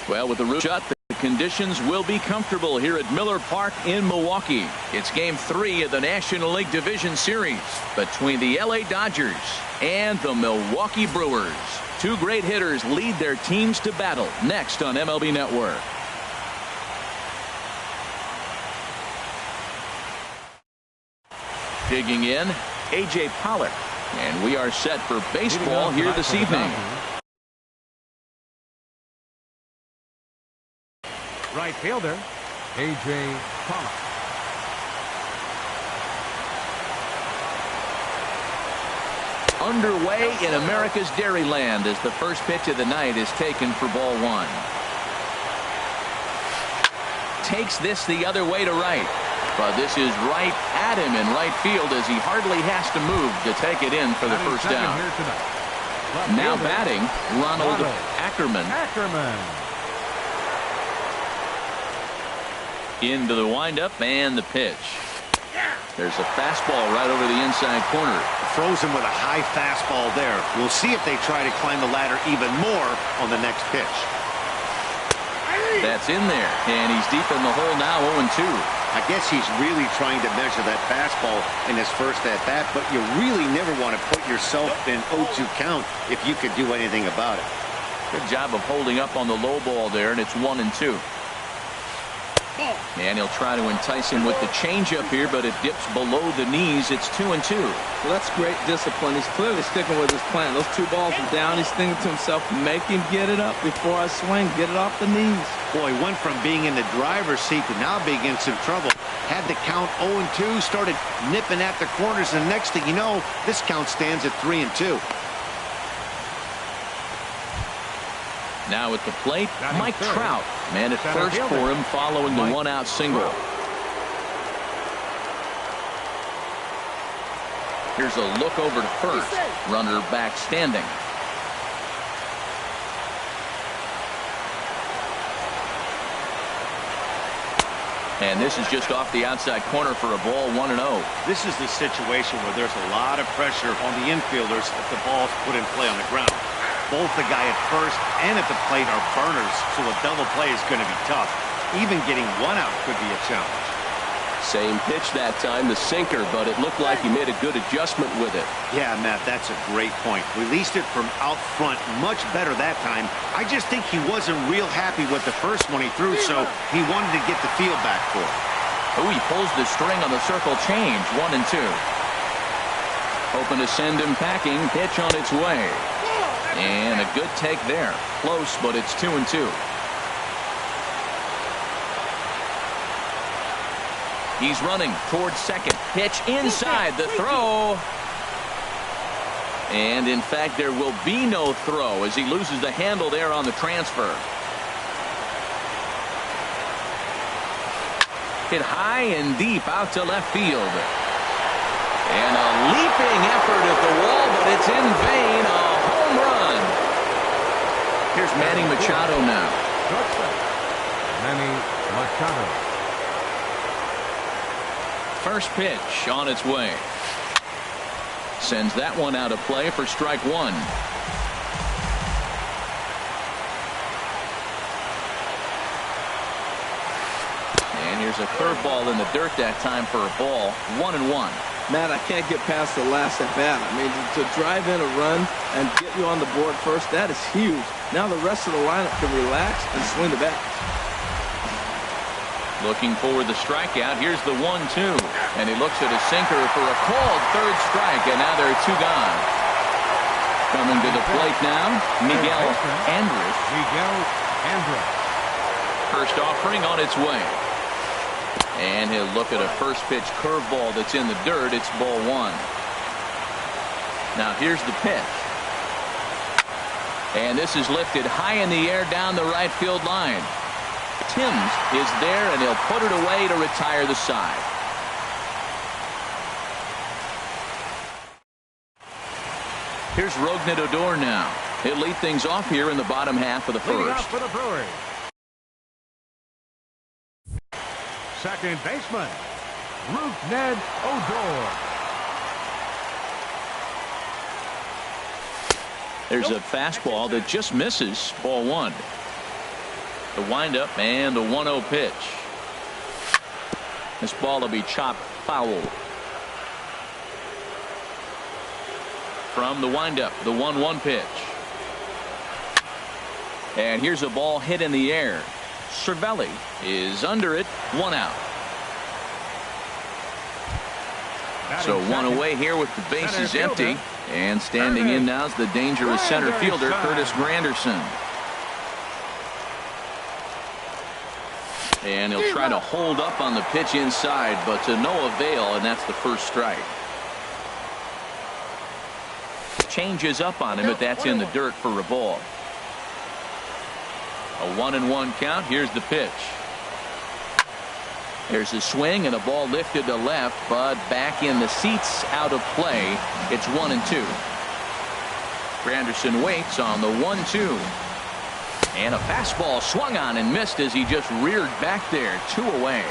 Well, with the roof shut, the conditions will be comfortable here at Miller Park in Milwaukee. It's Game 3 of the National League Division Series between the LA Dodgers and the Milwaukee Brewers. Two great hitters lead their teams to battle next on MLB Network. Digging in, A.J. Pollock. And we are set for baseball here this evening. Right fielder, A.J. Pollock. Underway in America's Dairyland as the first pitch of the night is taken for ball one. Takes this the other way to right. But this is right at him in right field as he hardly has to move to take it in for the first down. Now batting, Ronald Ackerman. Into the windup and the pitch. There's a fastball right over the inside corner. Throws him with a high fastball there. We'll see if they try to climb the ladder even more on the next pitch. That's in there, and he's deep in the hole now, 0-2. I guess he's really trying to measure that fastball in his first at-bat, but you really never want to put yourself in 0-2 count if you could do anything about it. Good job of holding up on the low ball there, and it's 1-2. And he'll try to entice him with the changeup here, but it dips below the knees. It's 2-2. Well, that's great discipline. He's clearly sticking with his plan. Those 2 balls are down. He's thinking to himself, make him get it up before I swing. Get it off the knees. Boy, went from being in the driver's seat to now being in some trouble. Had the count 0-2, started nipping at the corners, and the next thing you know, this count stands at 3-2. Now at the plate, Mike Trout. Man at first for him following the 1-out single. Here's a look over to first. Runner back standing. And this is just off the outside corner for a ball, 1-0. This is the situation where there's a lot of pressure on the infielders if the ball's put in play on the ground. Both the guy at first and at the plate are burners, so a double play is going to be tough. Even getting 1 out could be a challenge. Same pitch that time, the sinker, but it looked like he made a good adjustment with it. Yeah, Matt, that's a great point. Released it from out front much better that time. I just think he wasn't real happy with the first one he threw, so he wanted to get the feel back for it. Oh, he pulls the string on the circle change, 1-2. Hoping to send him packing, pitch on its way. And a good take there. Close, but it's 2-2. He's running towards second. Pitch inside the throw. And in fact, there will be no throw as he loses the handle there on the transfer. Hit high and deep out to left field. And a leaping effort at the wall, but it's in vain. A home run. Here's Manny Machado now. Manny Machado. First pitch on its way. Sends that one out of play for strike 1. And here's a curveball in the dirt that time for a ball. 1-1. Matt, I can't get past the last at bat. I mean, to drive in a run and get you on the board first, that is huge. Now the rest of the lineup can relax and swing the bat. Looking for the strikeout. Here's the 1-2. And he looks at a sinker for a called third strike, and now there are 2 gone. Coming to the plate now, Miguel Andres. First offering on its way. And he'll look at a first pitch curveball that's in the dirt. It's ball 1. Now here's the pitch. And this is lifted high in the air down the right field line. Timms is there, and he'll put it away to retire the side. Here's Rougned Odor now. He'll lead things off here in the bottom half of the first. For the Brewers. Second baseman, Rougned Odor. There's a fastball that just misses. Ball 1. The windup and the 1-0 pitch. This ball will be chopped foul. From the windup, the 1-1 pitch. And here's a ball hit in the air. Cervelli is under it. 1 out. So 1 away here with the bases empty. And standing in now is the dangerous center fielder, Curtis Granderson. And he'll try to hold up on the pitch inside, but to no avail, and that's the first strike. Changes up on him, but that's in the dirt for a ball. A 1-1 count. Here's the pitch. There's a swing and a ball lifted to left, but back in the seats, out of play. It's 1-2. Granderson waits on the 1-2. And a fastball swung on and missed as he just reared back there. 2 away.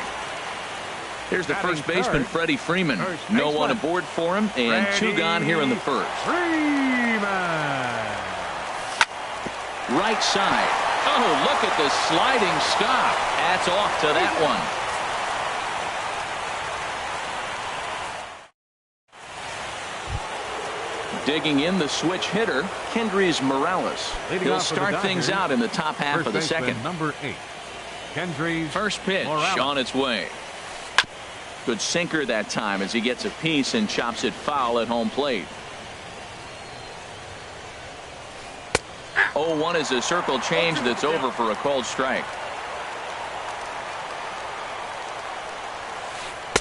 Here's the first baseman, Freddie Freeman. No one aboard for him, and 2 gone here in the first. Freeman. Right side. Oh, look at the sliding stop. That's off to that one. Digging in the switch hitter, Kendrys Morales. He'll start things out in the top half of the second. Number 8, Kendrys First pitch Morales. on its way. Good sinker that time as he gets a piece and chops it foul at home plate. 0-1 is a circle change that's over for a called strike.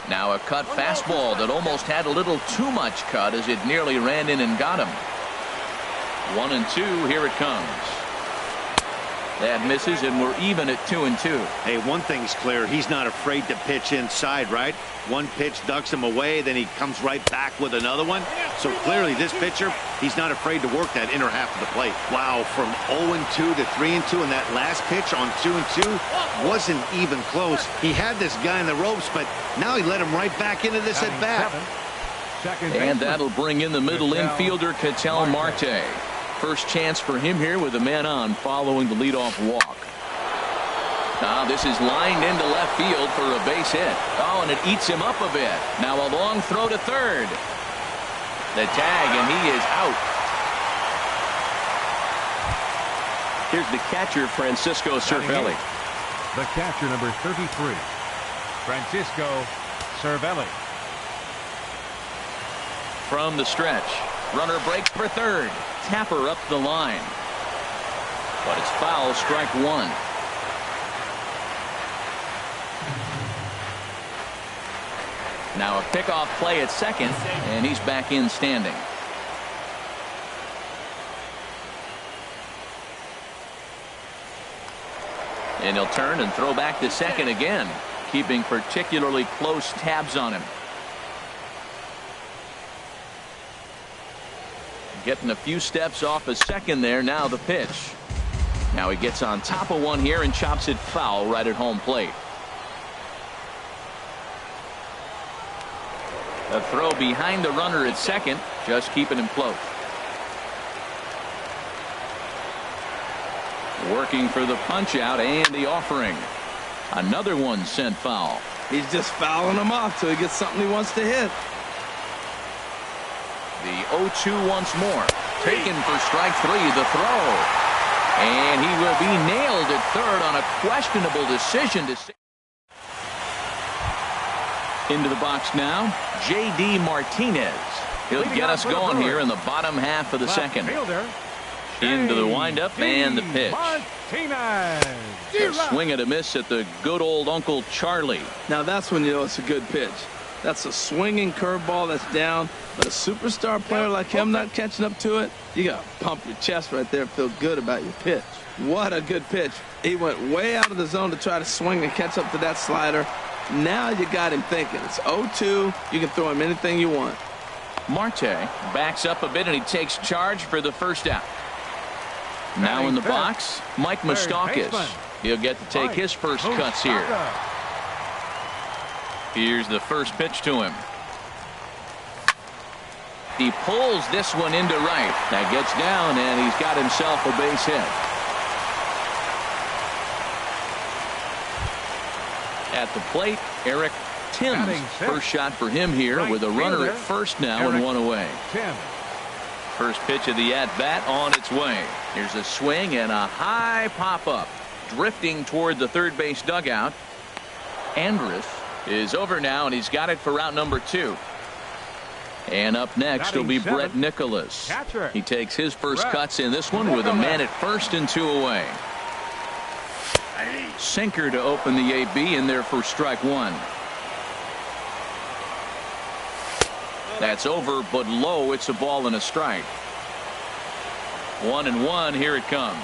Now a cut fastball that almost had a little too much cut as it nearly ran in and got him. 1-2, here it comes. That misses, and we're even at 2-2. Hey, one thing's clear. He's not afraid to pitch inside, right? One pitch ducks him away, then he comes right back with another one. So clearly this pitcher, he's not afraid to work that inner half of the plate. Wow, from 0-2 to 3-2, and that last pitch on 2-2 wasn't even close. He had this guy in the ropes, but now he let him right back into this at bat. And that'll bring in the middle infielder, Ketel Marte. First chance for him here with a man on following the leadoff walk. Now this is lined into left field for a base hit. Oh, and it eats him up a bit. Now a long throw to third. The tag, and he is out. Here's the catcher, Francisco Cervelli. The catcher, number 33, Francisco Cervelli. From the stretch, runner breaks for third. Tapper up the line. But it's foul, strike one. Now a pickoff play at second, and he's back in standing. And he'll turn and throw back to second again, keeping particularly close tabs on him. Getting a few steps off a second there. Now the pitch. Now he gets on top of one here and chops it foul right at home plate. A throw behind the runner at second, just keeping him close. Working for the punch out and the offering. Another one sent foul. He's just fouling him off till he gets something he wants to hit. The 0-2 once more. Taken for strike three, the throw. And he will be nailed at third on a questionable decision. Into the box now, J.D. Martinez. He'll get us going here in the bottom half of the second. Into the windup and the pitch. A swing and a miss at the good old Uncle Charlie. Now that's when you know it's a good pitch. That's a swinging curveball that's down, but a superstar player like him not catching up to it, you got to pump your chest right there and feel good about your pitch. What a good pitch. He went way out of the zone to try to swing and catch up to that slider. Now you got him thinking. It's 0-2. You can throw him anything you want. Marte backs up a bit, and he takes charge for the first out. Now in the box, Mike Moustakas. He'll get to take his first cuts here. Here's the first pitch to him. He pulls this one into right. That gets down, and he's got himself a base hit. At the plate, Eric Timms. First shot for him here with a runner at first now and one away. First pitch of the at-bat on its way. Here's a swing and a high pop-up. Drifting toward the third base dugout. Andrus is over now, and he's got it for route number 2. And up next will be Brett Nicholas. He takes his first cuts in this one with a man at first and 2 away. Sinker to open the AB in there for strike one. That's over, but low. It's a ball and a strike. 1-1. Here it comes.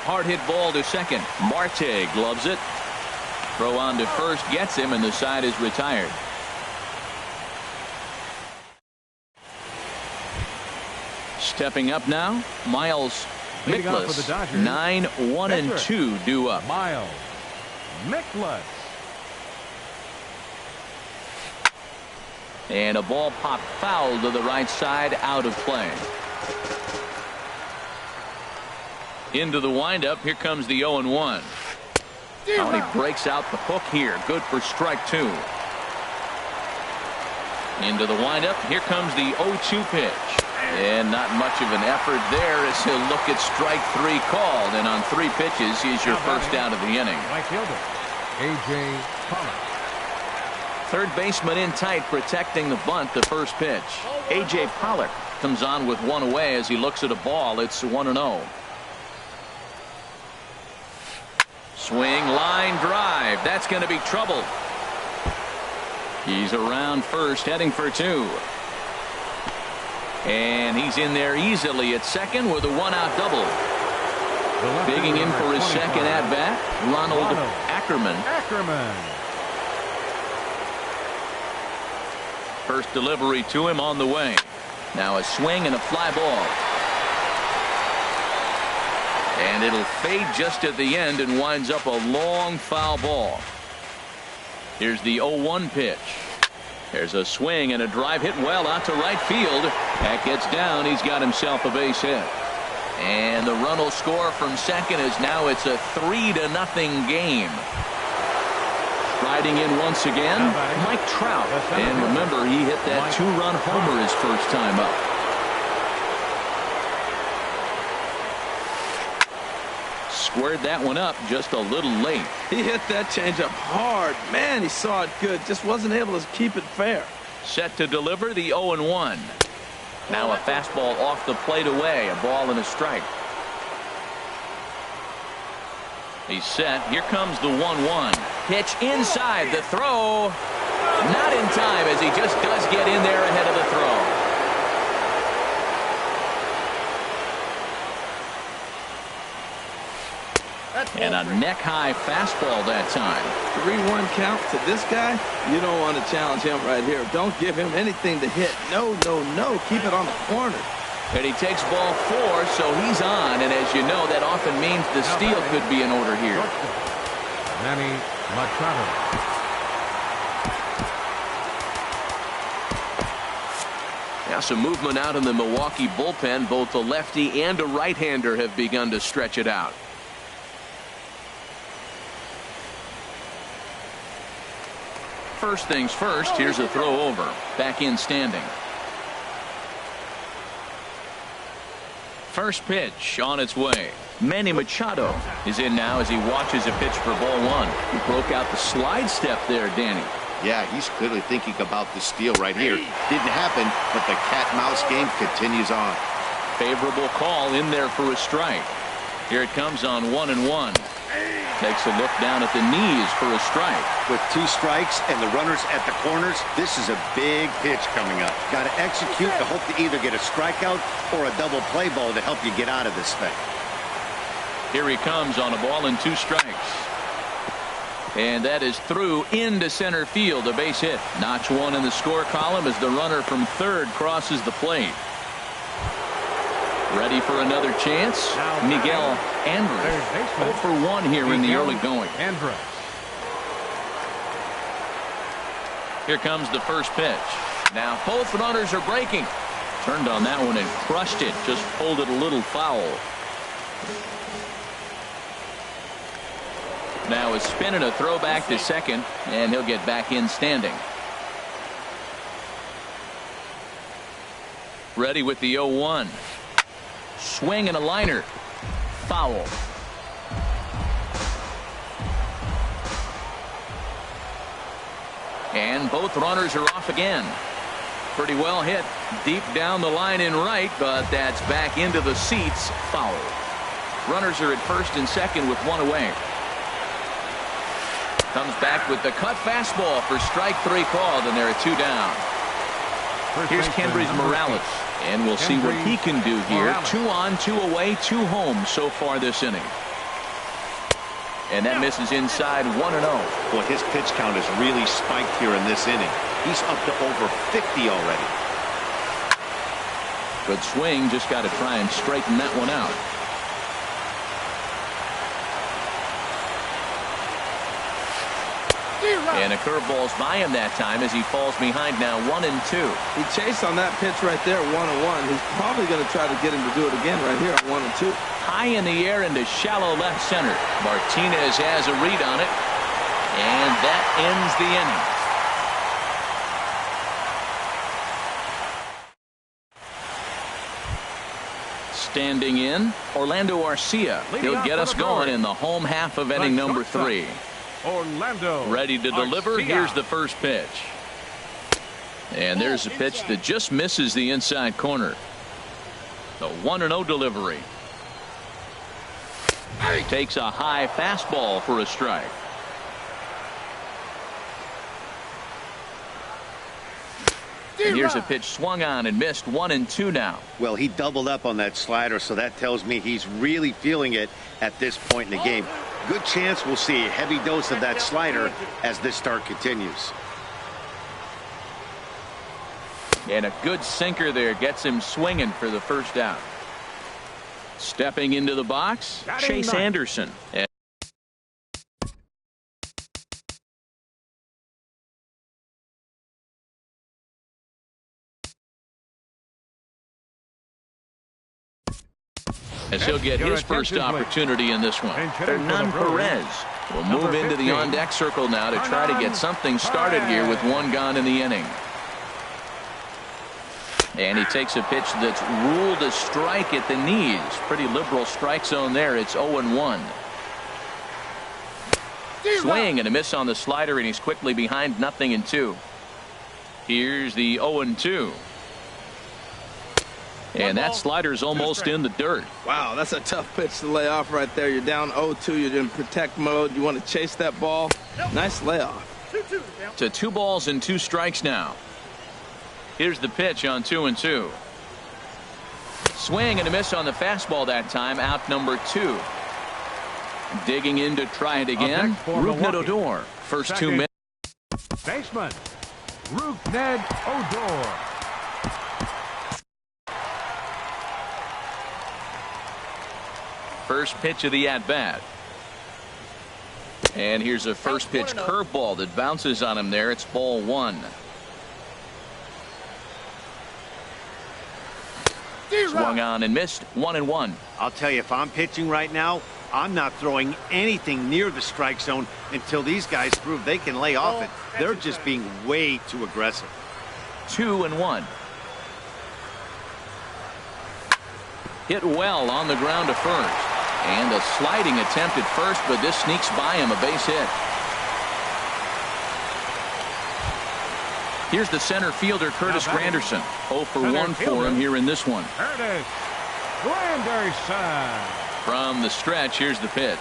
Hard hit ball to second. Marte gloves it. Throw on to first gets him, and the side is retired. Stepping up now, Miles Mikolas. 9-1-2 due up. Miles Mikolas. And a ball popped foul to the right side, out of play. Into the windup. Here comes the 0-1. Oh, and he breaks out the hook here. Good for strike 2. Into the windup. Here comes the 0-2 pitch. And not much of an effort there as he'll look at strike 3 called. And on 3 pitches, he's your first out of the inning. Right fielder, A.J. Pollock. Third baseman in tight, protecting the bunt. The first pitch. A.J. Pollock comes on with 1 away as he looks at a ball. It's 1-0. Swing, line drive. That's going to be trouble. He's around first, heading for 2. And he's in there easily at second with a 1-out double. Digging in for his second at-bat, Ronald Ackerman. First delivery to him on the way. Now a swing and a fly ball. And it'll fade just at the end and winds up a long foul ball. Here's the 0-1 pitch. There's a swing and a drive hit well out to right field. That gets down. He's got himself a base hit. And the run will score from second as now it's a 3-0 game. Riding in once again, Mike Trout. And remember, he hit that 2-run homer his first time up. Squared that one up just a little late. He hit that changeup hard. Man, he saw it good. Just wasn't able to keep it fair. Set to deliver the 0-1. Now a fastball off the plate away. A ball and a strike. He's set. Here comes the 1-1. Pitch inside. The throw. Not in time as he just does get in there ahead of the throw. And a neck-high fastball that time. 3-1 count to this guy. You don't want to challenge him right here. Don't give him anything to hit. No, no, no. Keep it on the corner. And he takes ball 4, so he's on. And as you know, that often means the steal could be in order here. Manny Machado. Now some movement out in the Milwaukee bullpen. Both a lefty and a right-hander have begun to stretch it out. First things first, here's a throw over. Back in standing. First pitch on its way. Manny Machado is in now as he watches a pitch for ball 1. He broke out the slide step there, Danny. Yeah, he's clearly thinking about the steal right here. Didn't happen, but the cat-mouse game continues on. Favorable call in there for a strike. Here it comes on 1-1. Takes a look down at the knees for a strike. With 2 strikes and the runners at the corners, this is a big pitch coming up. Got to execute to hope to either get a strikeout or a double play ball to help you get out of this thing. Here he comes on a ball and 2 strikes. And that is through into center field, a base hit. Notch 1 in the score column as the runner from third crosses the plate. Ready for another chance? Miguel Andres. 0 for 1 here in the early going. Andres. Here comes the first pitch. Now both runners are breaking. Turned on that one and crushed it. Just pulled it a little foul. Now a spin and a throw back to second, and he'll get back in standing. Ready with the 0-1. Swing and a liner. Foul. And both runners are off again. Pretty well hit deep down the line in right, but that's back into the seats. Foul. Runners are at first and second with 1 away. Comes back with the cut fastball for strike 3 called, and there are 2 down. Here's Kendrys Morales, and we'll see what he can do here. 2 on, 2 away, 2 home so far this inning. And that misses inside 1-0. Boy, his pitch count has really spiked here in this inning. He's up to over 50 already. Good swing, just got to try and straighten that one out. And a curveball's by him that time as he falls behind now 1-2. He chased on that pitch right there, 1-1. He's probably going to try to get him to do it again right here on 1-2. High in the air into shallow left center. Martinez has a read on it, and that ends the inning. Standing in, Orlando Arcia. He'll get us going in the home half of inning number 3. Orlando. Ready to deliver. Arcia. Here's the first pitch. And there's a pitch that just misses the inside corner. The 1-0 delivery. Takes a high fastball for a strike. And here's a pitch swung on and missed. 1-2 now. Well, he doubled up on that slider, so that tells me he's really feeling it at this point in the game. Good chance we'll see a heavy dose of that slider as this start continues. And a good sinker there gets him swinging for the first out. Stepping into the box, Chase Anderson. As he'll get his first opportunity in this one. Hernan Perez will move into the on-deck circle now to try to get something started here with one gone in the inning. And he takes a pitch that's ruled a strike at the knees. Pretty liberal strike zone there. It's 0-1. Swing and a miss on the slider, and he's quickly behind 0-2. Here's the 0-2. And that slider's almost in the dirt. Wow, that's a tough pitch to lay off right there. You're down 0-2. You're in protect mode. You want to chase that ball. Nice layoff. To 2 balls and 2 strikes now. Here's the pitch on 2-2. Swing and a miss on the fastball that time. Out number 2. Digging in to try it again. Rougned Odor. First 2 minutes. Baseman. Rougned Odor. First pitch of the at-bat. And here's a first pitch curveball that bounces on him there. It's ball 1. Swung on and missed. 1-1. I'll tell you, if I'm pitching right now, I'm not throwing anything near the strike zone until these guys prove they can lay off it. They're just being way too aggressive. 2-1. Hit well on the ground to first. And a sliding attempt at first, but this sneaks by him, a base hit. Here's the center fielder, Curtis Granderson. 0 for 1 for him here in this one. Curtis Granderson. From the stretch, here's the pitch.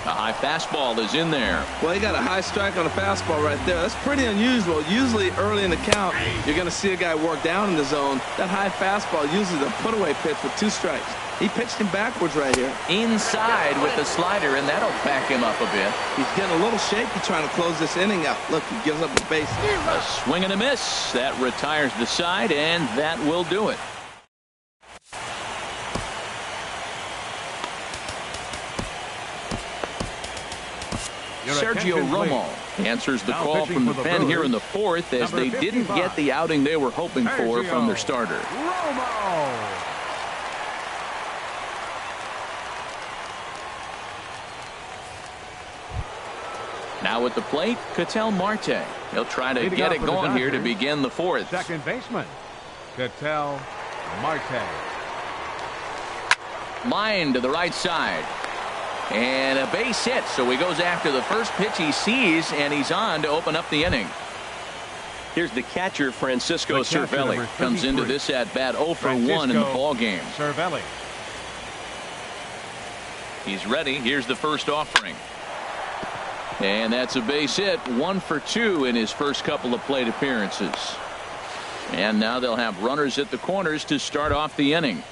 A high fastball is in there. Well, he got a high strike on a fastball right there. That's pretty unusual. Usually early in the count, you're going to see a guy work down in the zone. That high fastball usually the put-away pitch with 2 strikes. He pitched him backwards right here. Inside with the slider, and that'll back him up a bit. He's getting a little shaky trying to close this inning out. Look, he gives up the base. A swing and a miss. That retires the side, and that will do it. Sergio Romo answers the call from the pen here in the 4th as they didn't get the outing they were hoping for from their starter. Romo. Now at the plate, Ketel Marte. He'll try to get it going here to begin the 4th. Second baseman, Ketel Marte. Line to the right side. And a base hit, so he goes after the first pitch he sees, and he's on to open up the inning. Here's the catcher, Francisco Cervelli. Comes into this at-bat 0 for 1 in the ballgame. Cervelli. He's ready. Here's the first offering. And that's a base hit. 1 for 2 in his first couple of plate appearances. And now they'll have runners at the corners to start off the inning.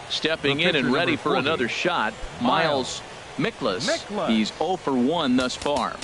Stepping in and ready for another shot, Miles Mikolas. He's 0 for 1 thus far.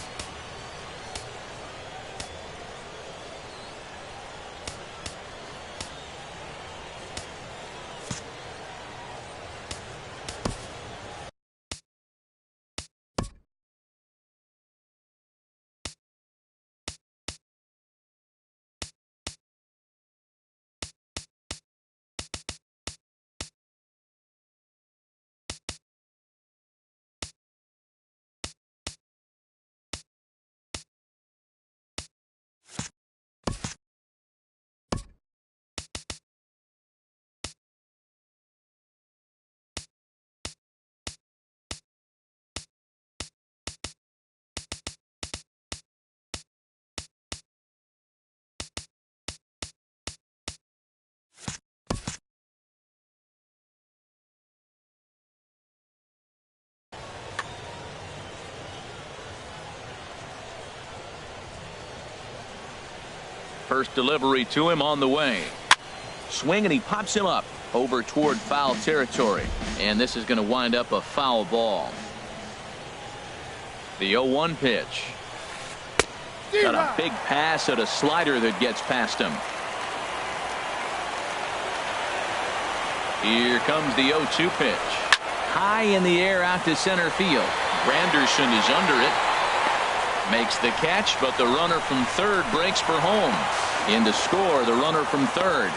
First delivery to him on the way. Swing, and he pops him up over toward foul territory. And this is going to wind up a foul ball. The 0-1 pitch. Got a big pass at a slider that gets past him. Here comes the 0-2 pitch. High in the air out to center field. Granderson is under it. Makes the catch, but the runner from third breaks for home. In to score, the runner from third.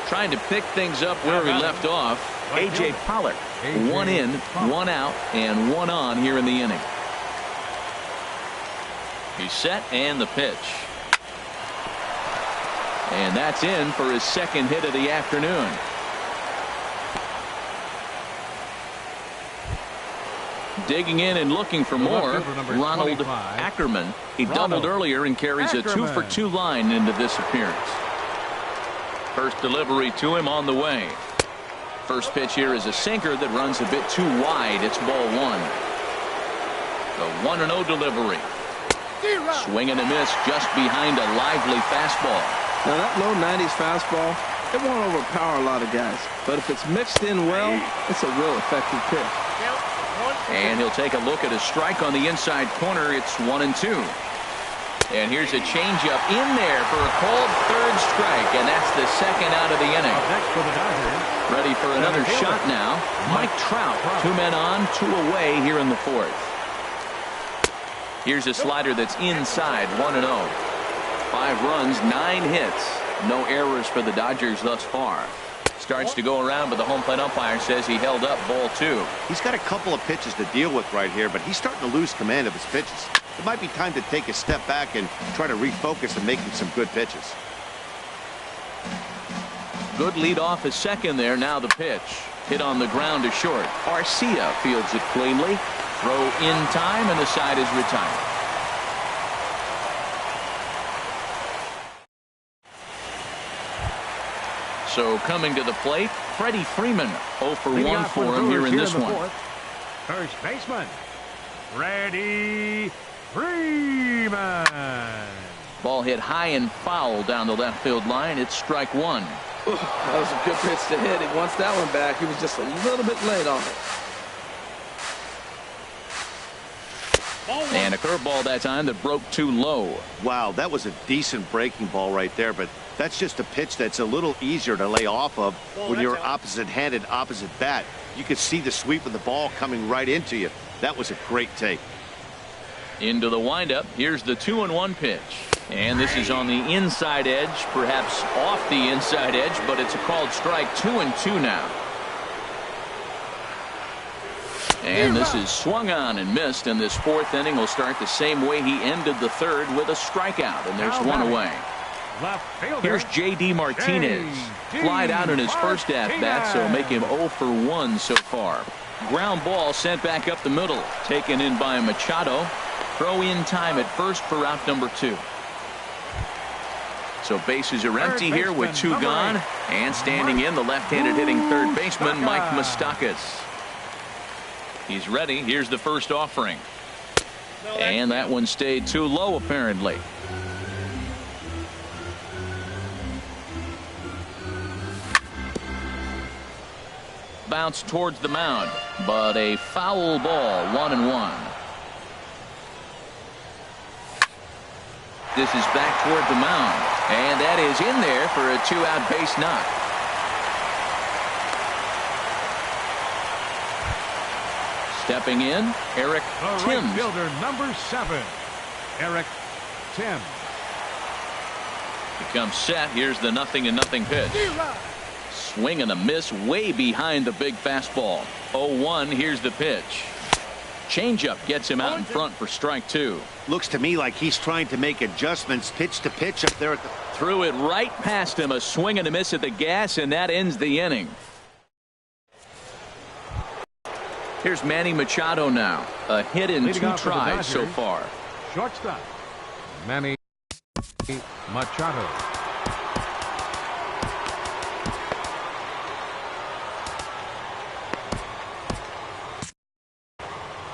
Trying to pick things up where we left off. A.J. Pollock. One in, one out, and one on here in the inning. He's set, and the pitch. And that's in for his second hit of the afternoon. Digging in and looking for more, Ronald Ackerman. He doubled earlier and carries a 2-for-2 line into this appearance. First delivery to him on the way. First pitch here is a sinker that runs a bit too wide. It's ball one. The 1-0 delivery. Swing and a miss just behind a lively fastball. Now that low 90s fastball, it won't overpower a lot of guys. But if it's mixed in well, it's a real effective pitch. And he'll take a look at a strike on the inside corner. It's 1-2. And here's a changeup in there for a called third strike. And that's the second out of the inning. Ready for another shot now. Mike Trout. 2 men on, 2 away here in the fourth. Here's a slider that's inside. 1-0. 5 runs, 9 hits. No errors for the Dodgers thus far. Starts to go around, but the home plate umpire says he held up ball 2. He's got a couple of pitches to deal with right here, but he's starting to lose command of his pitches. It might be time to take a step back and try to refocus and making some good pitches. Good lead off at second there. Now the pitch. Hit on the ground to short. Arcia fields it cleanly. Throw in time, and the side is retired. So coming to the plate, Freddie Freeman. 0 for 1 for him here in this one. First baseman, Freddie Freeman. Ball hit high and foul down the left field line. It's strike 1. That was a good pitch to hit. He wants that one back. He was just a little bit late on it. And a curveball that time that broke too low. Wow, that was a decent breaking ball right there, but that's just a pitch that's a little easier to lay off of when you're opposite-handed, opposite bat. You could see the sweep of the ball coming right into you. That was a great take. Into the windup. Here's the 2-1 pitch. And this is on the inside edge, perhaps off the inside edge, but it's a called strike. 2-2 now. And this is swung on and missed, and this fourth inning will start the same way he ended the third, with a strikeout, and there's one away. Here's J.D. Martinez. Flied out in his first at-bat, so make him 0 for 1 so far. Ground ball sent back up the middle. Taken in by Machado. Throw in time at first for out number 2. So bases are empty here with 2 gone. And standing in, the left-handed hitting third baseman, Mike Moustakas. He's ready. Here's the first offering. And that one stayed too low, apparently. Bounce towards the mound, but a foul ball. 1-1. This is back toward the mound, and that is in there for a 2-out base knock. Stepping in, Eric Timms. Right fielder number 7, Eric Timms. Becomes set. Here's the 0-0 pitch. Swing and a miss way behind the big fastball. 0-1. Here's the pitch. Changeup gets him out in front for strike 2. Looks to me like he's trying to make adjustments pitch to pitch up there at the... Threw it right past him. A swing and a miss at the gas, and that ends the inning. Here's Manny Machado now. A hit in 2 tries so far. Shortstop, Manny Machado.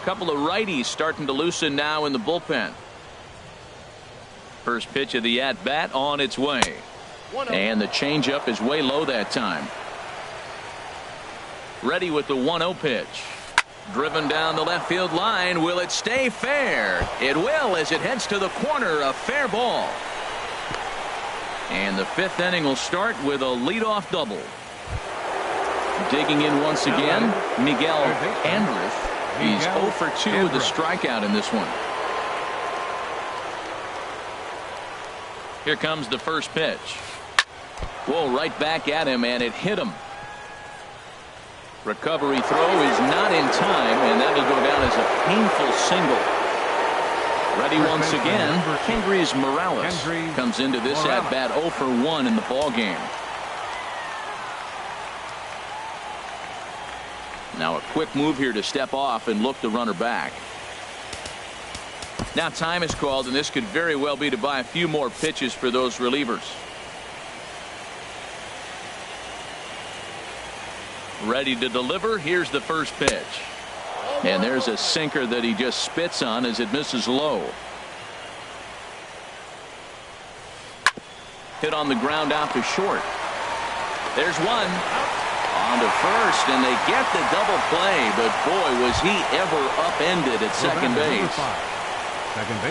Couple of righties starting to loosen now in the bullpen. First pitch of the at-bat on its way. And the changeup is way low that time. Ready with the 1-0 pitch. Driven down the left field line. Will it stay fair? It will as it heads to the corner. A fair ball. And the 5th inning will start with a leadoff double. Digging in once again, Miguel Andrus. He's 0 for 2 with a strikeout in this one. Here comes the first pitch. Whoa, right back at him, and it hit him. Recovery throw is not in time, and that'll go down as a painful single. Ready once again, Kendrys Morales comes into this at-bat 0 for 1 in the ballgame. Now a quick move here to step off and look the runner back. Now time is called, and this could very well be to buy a few more pitches for those relievers. Ready to deliver. Here's the first pitch. And there's a sinker that he just spits on as it misses low. Hit on the ground out to short. There's one. On to first, and they get the double play, but boy, was he ever upended at second base.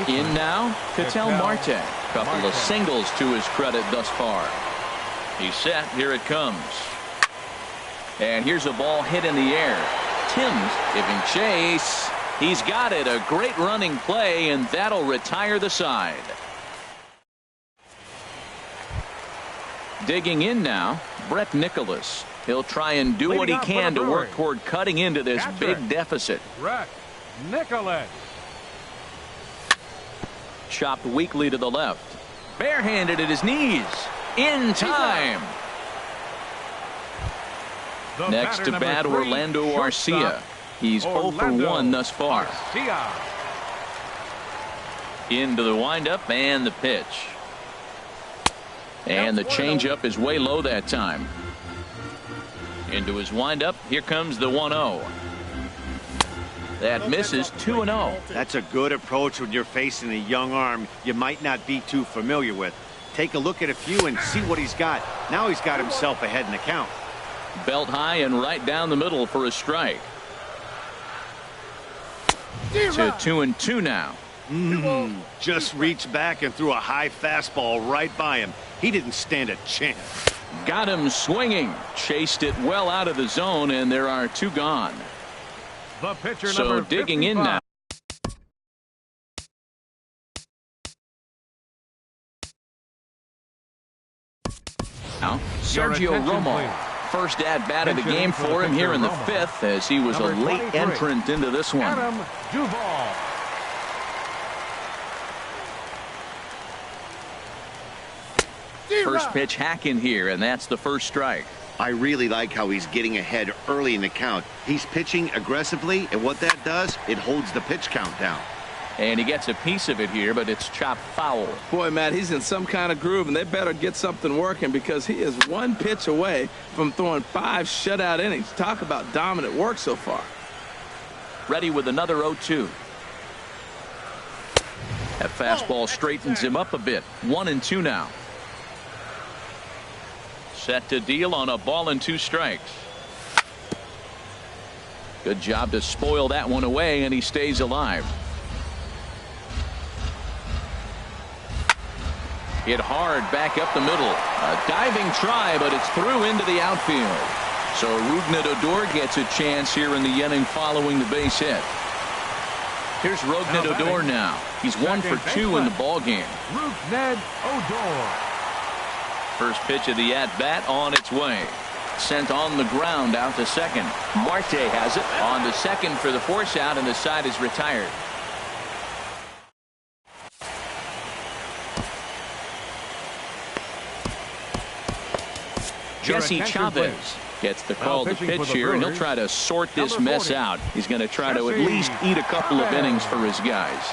In now, Ketel Marte. Couple of singles to his credit thus far. He's set. Here it comes. And here's a ball hit in the air. Timms giving chase. He's got it. A great running play, and that'll retire the side. Digging in now, Brett Nicholas. He'll try and do what he can to work toward cutting into this big deficit. Brett Nicholas. Chopped weakly to the left. Barehanded at his knees. In time. Next to bat, Orlando Arcia. He's 0 for 1 thus far. Into the windup and the pitch. And the changeup is way low that time. Into his windup. Here comes the 1-0. That misses. 2-0. That's a good approach when you're facing a young arm you might not be too familiar with. Take a look at a few and see what he's got. Now he's got himself ahead in the count. Belt high and right down the middle for a strike. To 2-2 now. Just reached back and threw a high fastball right by him. He didn't stand a chance. Got him swinging. Chased it well out of the zone, and there are 2 gone. The pitcher so number digging 55. in now. Now Sergio Romo. Please. First at-bat of the game for him here in the 5th, as he was a late entrant into this one. Adam Duvall. First pitch hack in here, and that's the first strike. I really like how he's getting ahead early in the count. He's pitching aggressively, and what that does, it holds the pitch count down. And he gets a piece of it here, but it's chopped foul. Boy, Matt, he's in some kind of groove, and they better get something working because he is 1 pitch away from throwing 5 shutout innings. Talk about dominant work so far. Ready with another 0-2. That fastball straightens him up a bit. 1-2 now. Set to deal on a ball and 2 strikes. Good job to spoil that one away, and he stays alive. Hit hard back up the middle. A diving try, but it's through into the outfield. So Rougned Odor gets a chance here in the inning following the base hit. Here's Rougned Odor now. He's 1 for 2 in the ballgame. Rougned Odor. First pitch of the at-bat on its way. Sent on the ground out to second. Marte has it on to second for the force out, and the side is retired. Jesse Chavez gets the call to pitch here, and he'll try to sort this mess out. He's going to try to at least eat a couple of innings for his guys.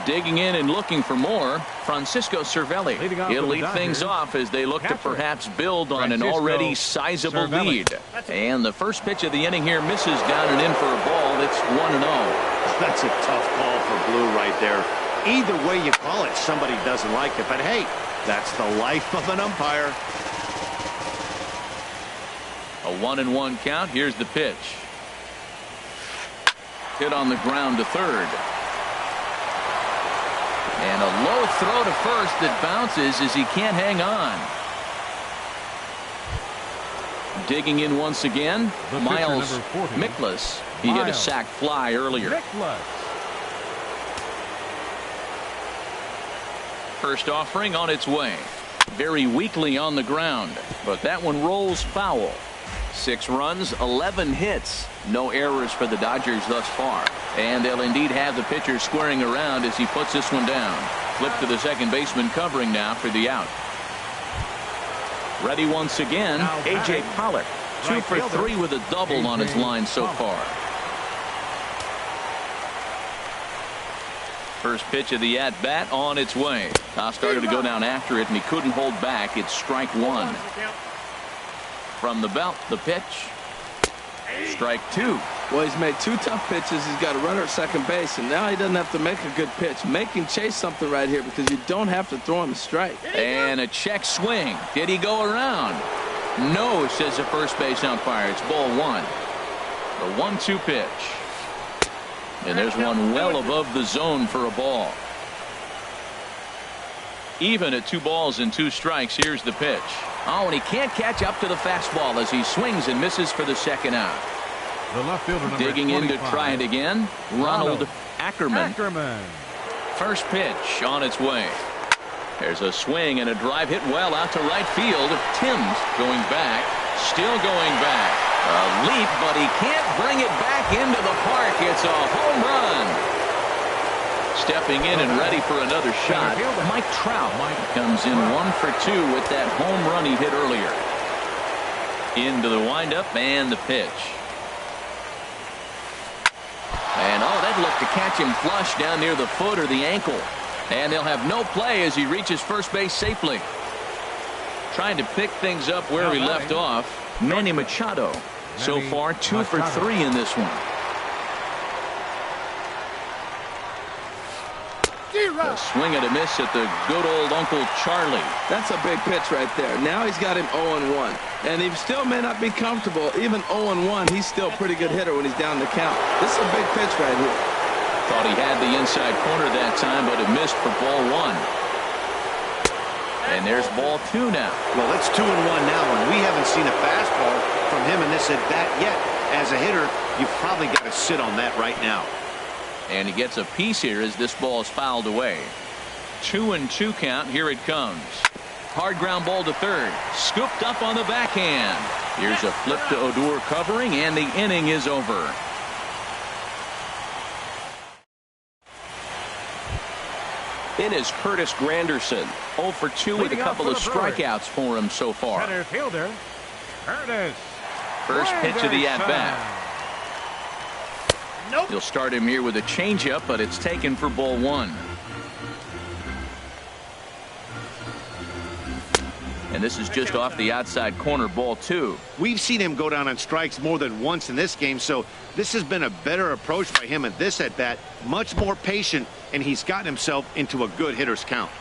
Digging in and looking for more, Francisco Cervelli. He'll lead things off as they look to perhaps build on an already sizable lead. And the first pitch of the inning here misses down and in for a ball. It's 1-0. That's a tough call for Blue right there. Either way you call it, somebody doesn't like it. But hey, that's the life of an umpire. A 1-1 count. Here's the pitch. Hit on the ground to third. And a low throw to first that bounces as he can't hang on. Digging in once again, Miles Miklas. He hit a sac fly earlier. First offering on its way. Very weakly on the ground, but that one rolls foul. 6 runs, 11 hits. No errors for the Dodgers thus far. And they'll indeed have the pitcher squaring around as he puts this one down. Flip to the second baseman covering now for the out. Ready once again, A.J. Pollock. 2 for 3 with a double on his line so far. First pitch of the at-bat on its way. Started to go down after it, and he couldn't hold back. It's strike 1. From the belt, the pitch. Strike 2. Well, he's made 2 tough pitches. He's got a runner at second base, and now he doesn't have to make a good pitch. Make him chase something right here because you don't have to throw him a strike. And a check swing. Did he go around? No, says the first base umpire. It's ball 1. The 1-2 pitch. And there's one well above the zone for a ball. Even at 2 balls and 2 strikes. Here's the pitch. Oh, and he can't catch up to the fastball as he swings and misses for the second out. The left fielder, number Digging in to 25. try it again, Ronald Ackerman. First pitch on its way. There's a swing and a drive hit well out to right field. Timms going back, still going back. A leap, but he can't bring it back into the park. It's a home run. Stepping in and ready for another shot, Mike Trout comes in 1 for 2 with that home run he hit earlier. Into the windup and the pitch. And oh, that looked to catch him flush down near the foot or the ankle. And they'll have no play as he reaches first base safely. Trying to pick things up where he left off, Manny Machado. So far 2 for 3 in this one. A swing and a miss at the good old Uncle Charlie. That's a big pitch right there. Now he's got him 0-1. And he still may not be comfortable. Even 0-1, he's still a pretty good hitter when he's down the count. This is a big pitch right here. Thought he had the inside corner that time, but it missed for ball 1. And there's ball 2 now. Well, it's 2-1 now, and we haven't seen a fastball from him in this at-bat yet. As a hitter, you've probably got to sit on that right now. And he gets a piece here as this ball is fouled away. 2-2 count. Here it comes. Hard ground ball to third. Scooped up on the backhand. Here's a flip to Odor covering, and the inning is over. In is Curtis Granderson. 0 for 2 with a couple of strikeouts for him so far. Center fielder, Curtis. First pitch of the at-bat. He'll start him here with a changeup, but it's taken for ball 1. And this is just off the outside corner, ball 2. We've seen him go down on strikes more than once in this game, so this has been a better approach by him at this at-bat. Much more patient, and he's gotten himself into a good hitter's count.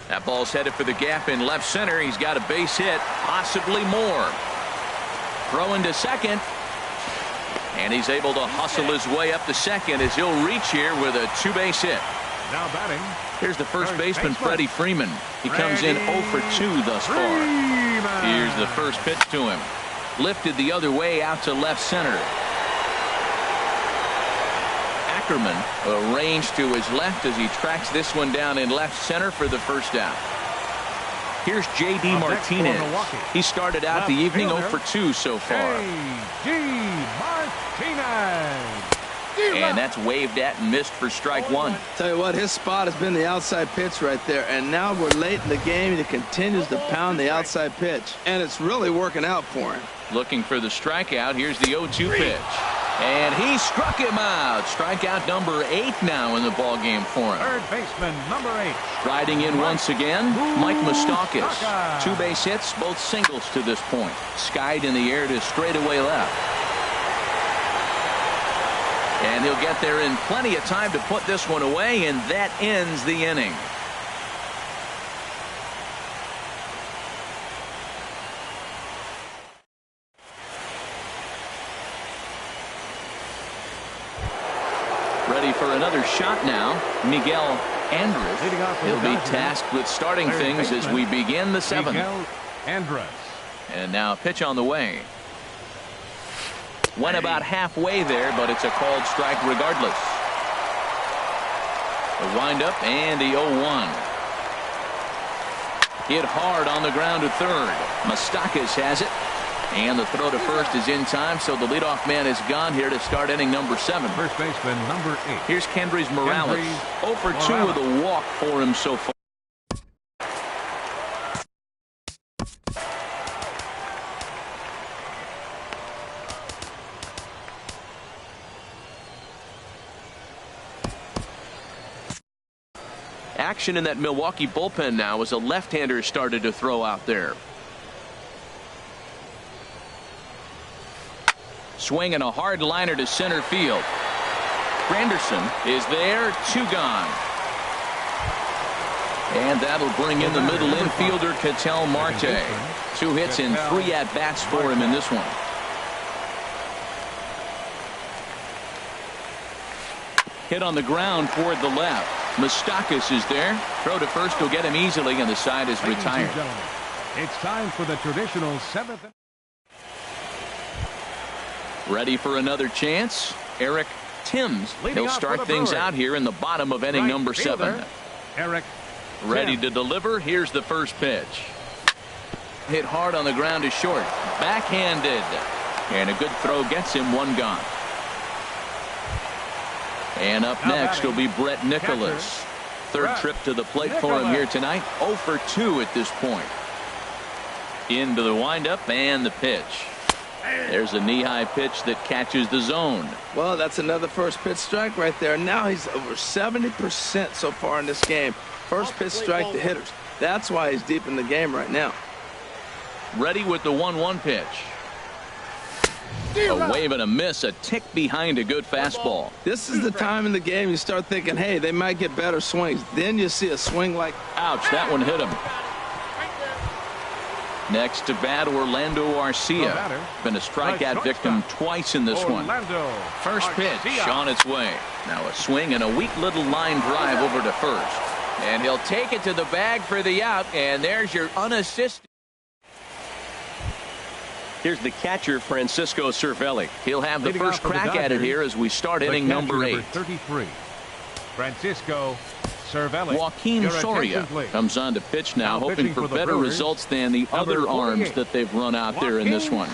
That ball's headed for the gap in left center. He's got a base hit, possibly more. Throw into second. And he's able to hustle his way up to second as he'll reach here with a 2-base hit. Now batting. Here's the first baseman, Freddie Freeman. He comes in 0 for 2 thus far. Here's the first pitch to him. Lifted the other way out to left center. Ackerman arranged to his left as he tracks this one down in left center for the first out. Here's J.D. Martinez. He started out the evening 0 for 2 so far. J.D. Martinez. And that's waved at and missed for strike 1. Tell you what, his spot has been the outside pitch right there. And now we're late in the game, and he continues to pound the outside pitch. And it's really working out for him. Looking for the strikeout. Here's the 0-2 pitch. And he struck him out. Strikeout number 8 now in the ball game for him. Third baseman, number 8. Striding in once again, Mike Moustakas. 2 base hits, both singles to this point. Skied in the air to straightaway left. And he'll get there in plenty of time to put this one away, and that ends the inning. Ready for another shot now, Miguel Andres. He'll be tasked with starting things as we begin the seventh. Miguel Andres. And now a pitch on the way. Went about halfway there, but it's a called strike regardless. The windup and the 0-1. Hit hard on the ground to third. Moustakas has it. And the throw to first is in time, so the leadoff man is gone here to start inning number 7. First baseman number 8. Here's Kendrys Morales. 0 for 2 with a walk for him so far. Action in that Milwaukee bullpen now as a left-hander started to throw out there. Swinging a hard liner to center field. Granderson is there, 2 gone. And that'll bring in the middle infielder, Ketel Marte. 2 hits and 3 at-bats for him in this one. Hit on the ground toward the left. Moustakas is there. Throw to first will get him easily, and the side is retired. It's time for the traditional 7th. Ready for another chance. Eric Timms. He'll start things out here in the bottom of inning number 7. Eric ready to deliver. Here's the first pitch. Hit hard on the ground to short. Backhanded. And a good throw gets him, 1 gone. And up next will be Brett Nicholas. Third trip to the plate for him here tonight. 0 for 2 at this point. Into the windup and the pitch. There's a knee-high pitch that catches the zone. Well, that's another first pitch strike right there. Now he's over 70% so far in this game. First pitch strike to hitters. That's why he's deep in the game right now. Ready with the 1-1 pitch. A wave and a miss, a tick behind a good fastball. This is the time in the game you start thinking, hey, they might get better swings. Then you see a swing like... Ouch, that one hit him. Next to bat, Orlando Arcia. Been a strikeout victim twice in this one. First pitch on its way. Now a swing and a weak little line drive over to first. And he'll take it to the bag for the out, and there's your unassisted. Here's the catcher, Francisco Cervelli. He'll have the first crack at it here as we start inning number 8. 33. Francisco Cervelli. Joaquin Soria comes on to pitch now, hoping for better results than the other arms that they've run out there in this one.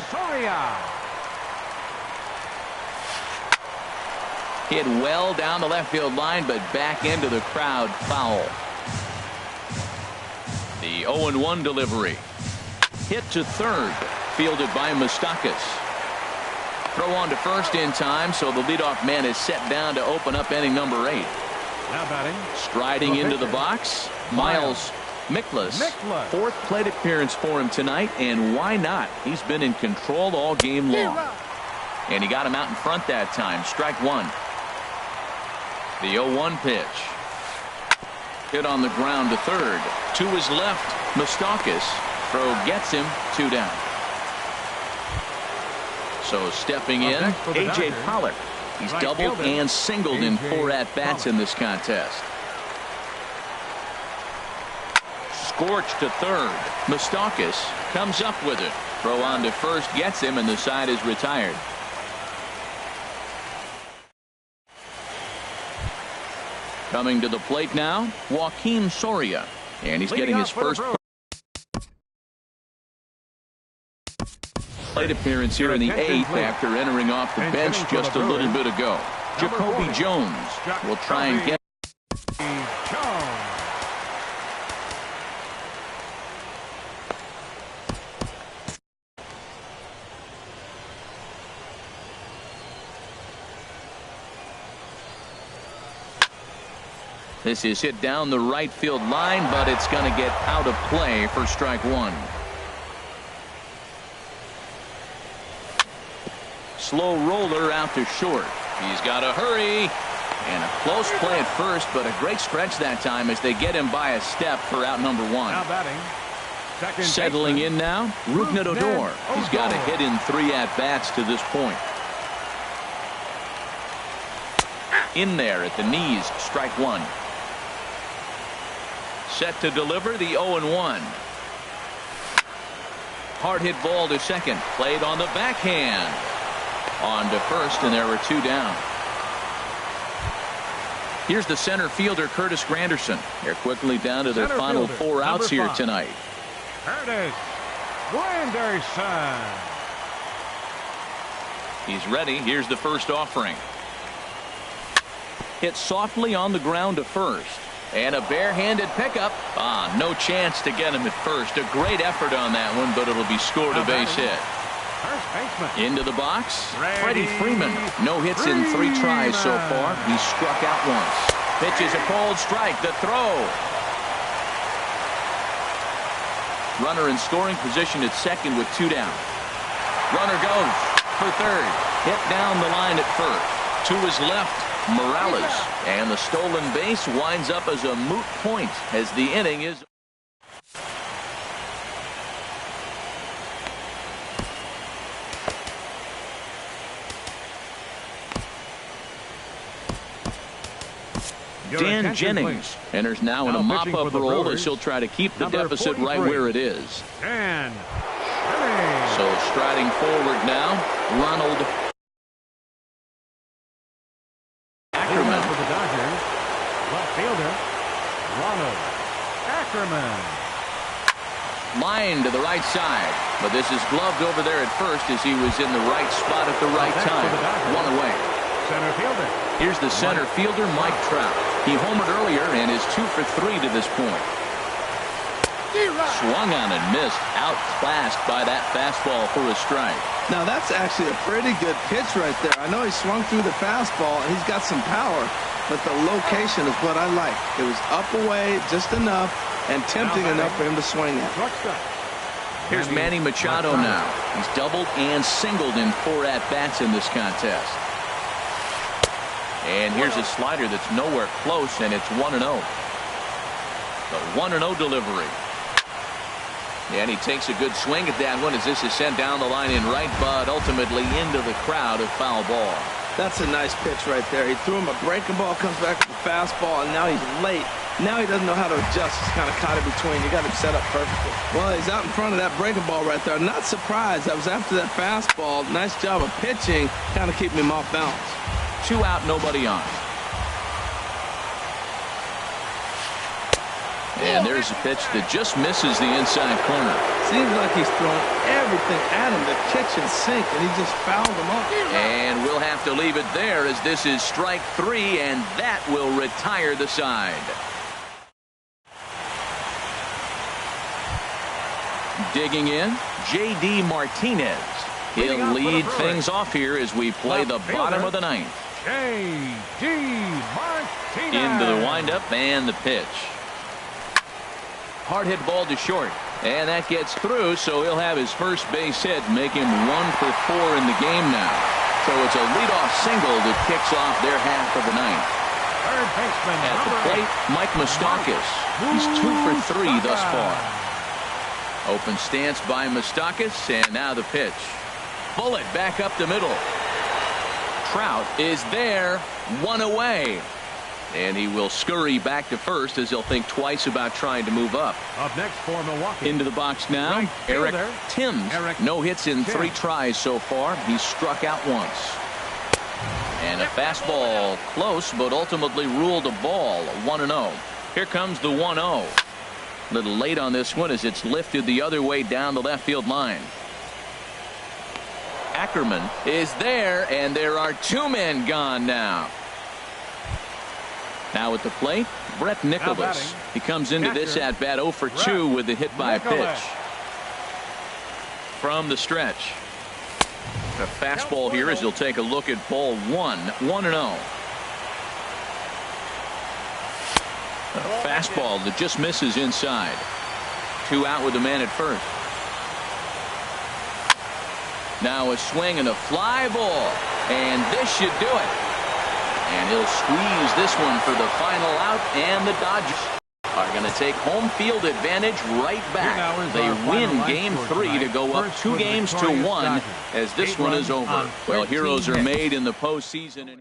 Hit well down the left field line, but back into the crowd, foul. The 0-1 delivery. Hit to third, fielded by Moustakas. Throw on to first in time, so the leadoff man is set down to open up inning number 8. Now batting. Striding into the box, Miles Mikolas. 4th plate appearance for him tonight, and why not? He's been in control all game long. And he got him out in front that time. Strike 1. The 0-1 pitch. Hit on the ground to third. To his left, Moustakas. Throw gets him, 2 down. So stepping in, A.J. Pollock. He's doubled and singled in 4 at-bats in this contest. Scorched to third. Moustakas comes up with it. Throw on to first gets him, and the side is retired. Coming to the plate now, Joaquin Soria. And he's getting his first plate appearance here in the 8th after entering off the bench just a little bit ago. Jacoby Jones will try and get. This is hit down the right field line, but it's going to get out of play for strike 1. Slow roller out to short. He's got to hurry. And a close play at first, but a great stretch that time as they get him by a step for out number one. Now batting. Second Settling baseman, in now, Rougned Odor. He's got a Odor. hit in 3 at-bats to this point. In there at the knees, strike one. Set to deliver the 0-1. Hard hit ball to second. Played on the backhand. On to first, and there were 2 down. Here's the center fielder, Curtis Granderson. They're quickly down to their Center final fielder, 4 outs number here 5. tonight. Curtis Granderson. He's ready. Here's the first offering. Hit softly on the ground to first. And a barehanded pickup. No chance to get him at first. A great effort on that one, but it'll be scored a base hit. First baseman. Into the box, Freddie Freddie Freeman. No hits in 3 tries so far. He struck out once. Pitches a cold strike. The throw. Runner in scoring position at second with 2 down. Runner goes for third. Hit down the line at first. To his left, Morales. And the stolen base winds up as a moot point as the inning is. Your Dan attention, Jennings please. enters now in Now a pitching mop-up for the role Brewers, as he'll try to keep the number deficit right 43. where it is. Dan Jennings. So striding forward now, Ronald Leading Ackerman. off for the Dodgers, left fielder Ronald Ackerman. Line to the right side, but this is gloved over there at first as he was in the right spot at the right Next to time. the Dodgers. 1 away. Center fielder. Here's the center fielder, Mike Trout. He homered earlier and is 2 for 3 to this point. Swung on and missed. Outclassed by that fastball for a strike. Now that's actually a pretty good pitch right there. I know he swung through the fastball and he's got some power, but the location is what I like. It was up away just enough and tempting enough for him to swing at. Shortstop. Here's Manny Machado now. He's doubled and singled in 4 at-bats in this contest. And here's a slider that's nowhere close, and it's 1-0. The 1-0 delivery. And he takes a good swing at that one as this is sent down the line in right, but ultimately into the crowd of foul ball. That's a nice pitch right there. He threw him a breaking ball, comes back with the fastball, and now he's late. Now he doesn't know how to adjust. He's kind of caught in between. You got him set up perfectly. Well, he's out in front of that breaking ball right there. Not surprised. That was after that fastball. Nice job of pitching, kind of keeping him off balance. 2 out, nobody on. And there's a pitch that just misses the inside corner. Seems like he's throwing everything at him, the kitchen sink, and he just fouled him off. And we'll have to leave it there as this is strike 3, and that will retire the side. Digging in, J.D. Martinez. He'll lead things off here as we play the bottom of the 9th. J.D. Martinez. Into the windup and the pitch. Hard hit ball to short. And that gets through, so he'll have his first base hit, make him 1 for 4 in the game now. So it's a leadoff single that kicks off their half of the 9th. Third baseman. At the plate, Mike Moustakas. He's 2 for 3 thus far. Open stance by Moustakas, and now the pitch. Bullet back up the middle. Trout is there, 1 away. And he will scurry back to first as he'll think twice about trying to move up. Up next for Milwaukee. Into the box now, Right Eric fielder, Timms. Eric No hits in 3 Timms. tries so far. He's struck out once. And a fastball close, but ultimately ruled a ball. 1-0. Here comes the 1-0. A little late on this one as it's lifted the other way down the left field line. Ackerman is there, and there are 2 men gone now. Now at the plate, Brett Nicholas. batting, He comes into this catcher, at bat 0 for 2 Brett with a hit by a Nicholas. pitch. From the stretch. A fastball here as he'll take a look at ball 1. 1-0. A fastball that just misses inside. 2 out with the man at first. Now a swing and a fly ball. And this should do it. And he'll squeeze this one for the final out, and the Dodgers are going to take home field advantage right back. They win Game 3 to go up 2 games to 1 as this one is over. Well, heroes are made in the postseason.